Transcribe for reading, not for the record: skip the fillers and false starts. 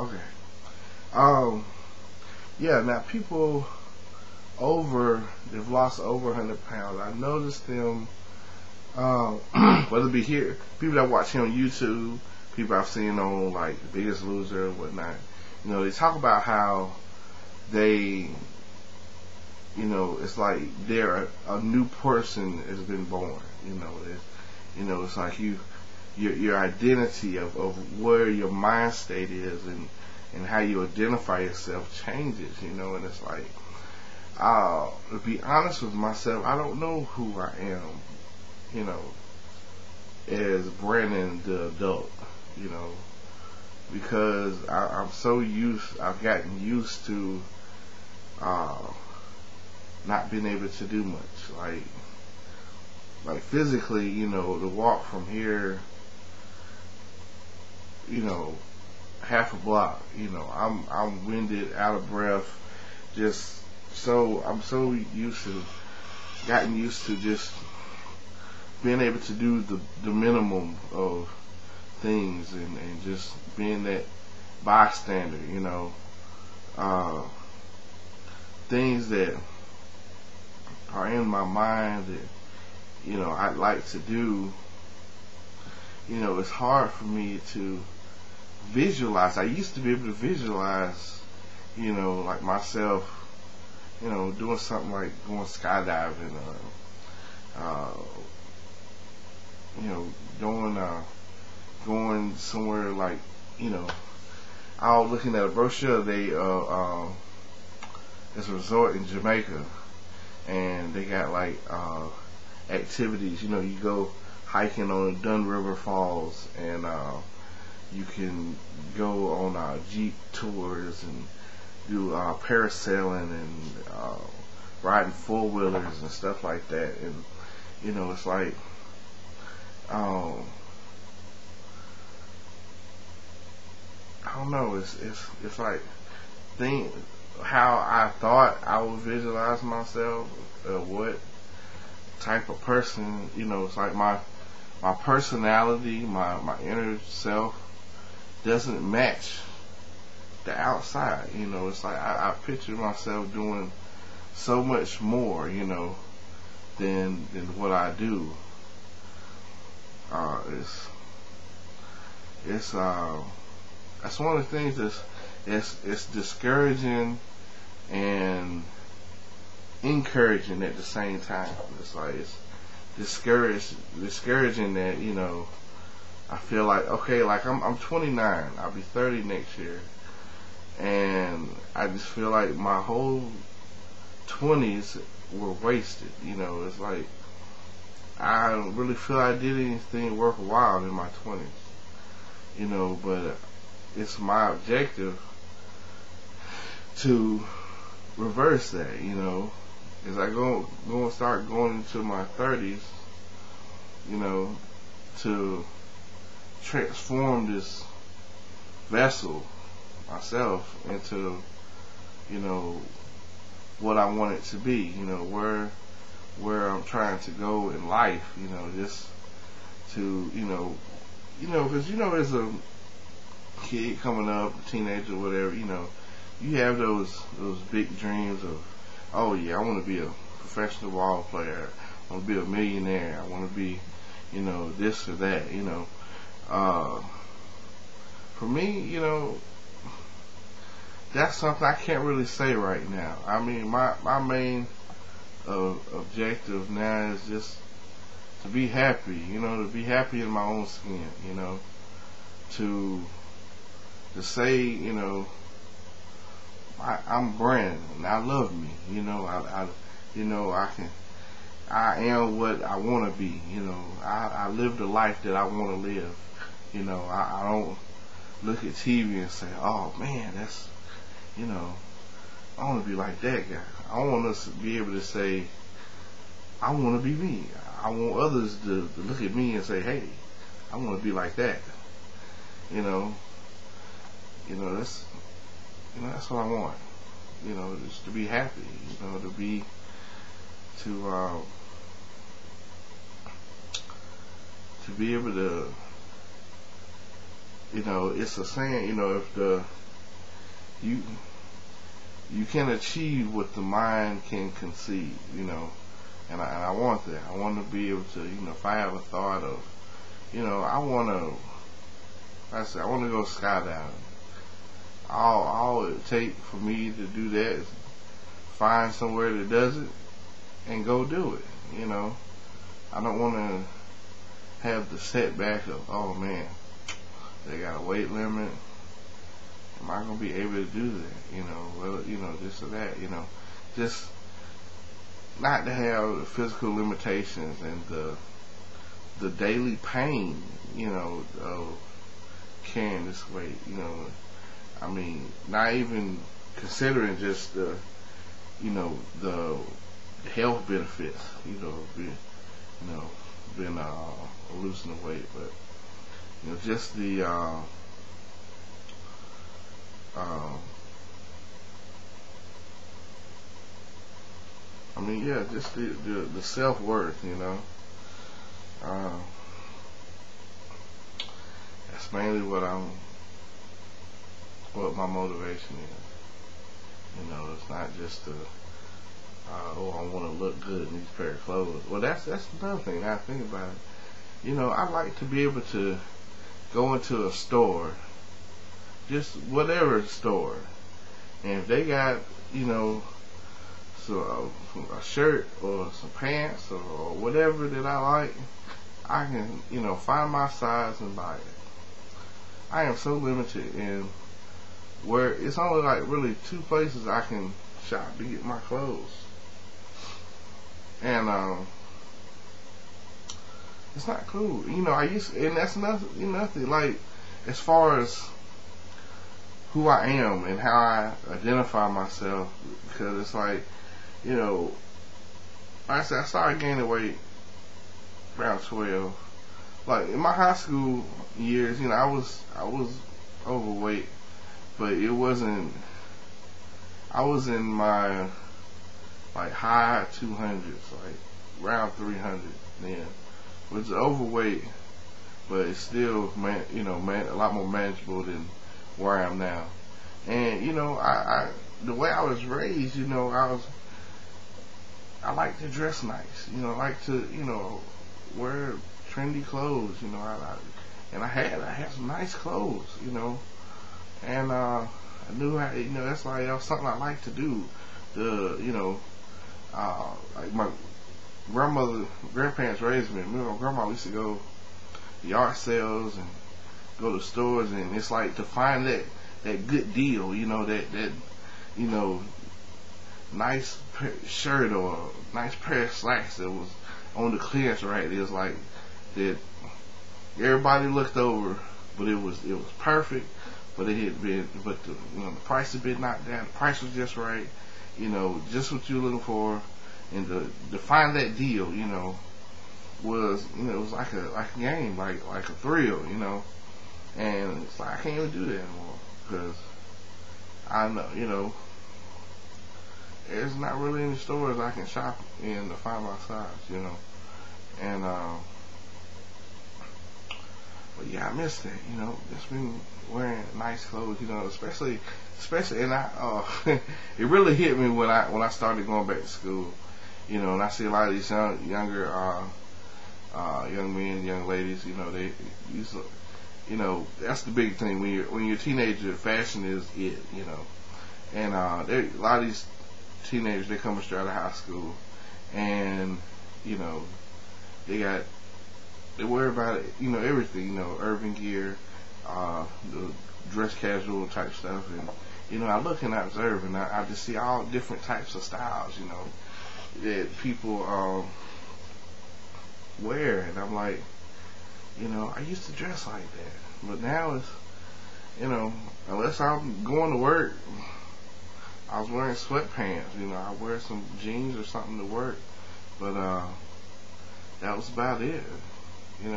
Okay. Yeah. Now people they've lost over 100 pounds. I noticed them. Whether it be here, people that watch him on YouTube, people I've seen on like The Biggest Loser or whatnot. They talk about how they, it's like they're a new person has been born. It's like your identity of where your mind state is and how you identify yourself changes. And it's like, to be honest with myself, I don't know who I am. As Brandon the adult. Because I've gotten used to not being able to do much. Like physically, to walk from here, half a block, I'm winded, out of breath, I'm so gotten used to just being able to do the minimum of things and just being that bystander, things that are in my mind that, I'd like to do, it's hard for me to visualize. I used to be able to visualize, like myself, doing something like going skydiving or, going somewhere like, I was looking at a brochure. There's a resort in Jamaica, and they got like activities. You go hiking on Dun River Falls, and you can go on jeep tours and do parasailing and riding four-wheelers and stuff like that. And it's like, I don't know. It's like how I thought I would visualize myself, what type of person. It's like my personality, my inner self doesn't match the outside. It's like I picture myself doing so much more, than what I do. That's one of the things it's discouraging and encouraging at the same time. It's like it's discouraging that I feel like, okay, like I'm 29, I'll be 30 next year, and I just feel like my whole 20s were wasted. It's like I don't really feel I did anything worthwhile in my 20s. But it's my objective to reverse that. As I go and start going into my 30s, to transform this vessel, myself, into, what I want it to be, where I'm trying to go in life, just to, because, as a kid coming up, a teenager, whatever, you have those big dreams of, oh yeah, I want to be a professional ball player, I want to be a millionaire, I want to be, this or that, for me, that's something I can't really say right now. I mean, my main objective now is just to be happy, to be happy in my own skin, to say, I'm Brandon and I love me, I am what I want to be, I live the life that I want to live, I don't look at TV and say, oh man, that's, I want to be like that guy. I want us to be able to say, I want to be me. I want others to look at me and say, hey, I want to be like that. That's what I want. Just to be happy. To be able to, it's a saying, if the you can achieve what the mind can conceive, and I want that. I want to be able to, if I have a thought of, I want to go skydiving. All it take for me to do that is find somewhere that does it and go do it. I don't want to have the setback of, oh man, they got a weight limit. Am I gonna be able to do that? This or that. Just not to have the physical limitations and the daily pain, of carrying this weight. I mean, not even considering just the health benefits, being losing the weight, but just the just the self-worth, that's mainly what my motivation is. It's not just I want to look good in these pair of clothes. Well, that's another thing. Now I think about it. I like to be able to go into a store, just whatever store, and if they got, so a shirt or some pants or whatever that I like, I can, find my size and buy it. I am so limited in where it's only like really 2 places I can shop to get my clothes. And it's not cool. And that's nothing like, as far as who I am and how I identify myself, because it's like, like I said, I started gaining weight around 12. Like in my high school years, I was overweight, but it wasn't. I was in my high 200s, like around 300 then, which is overweight, but it's still a lot more manageable than where I am now. And I the way I was raised, I like to dress nice, I like to wear trendy clothes, and I had some nice clothes, and I knew how, that's like something I like to do. Like my grandparents raised me. My grandma used to go to yard sales and go to stores, and it's like to find that good deal, that nice shirt or nice pair of slacks that was on the clearance rack. It was like that everybody looked over, but it was perfect. But the price had been knocked down. The price was just right. Just what you were looking for, and to find that deal, was it was like a game, like a thrill, and it's like I can't even do that anymore because I know, there's not really any stores I can shop in to find my size, and but yeah, I miss that, just been wearing nice clothes, especially, and it really hit me when I started going back to school, and I see a lot of these younger young men, young ladies, they used to, that's the big thing when you're a teenager, fashion is it, and a lot of these teenagers, they come straight out of high school, and they worry about it, everything, urban gear, the dress casual type stuff, and I look and I observe, and I just see all different types of styles, that people wear, and I'm like, I used to dress like that, but now it's, unless I'm going to work, I was wearing sweatpants, I wear some jeans or something to work, but that was about it, and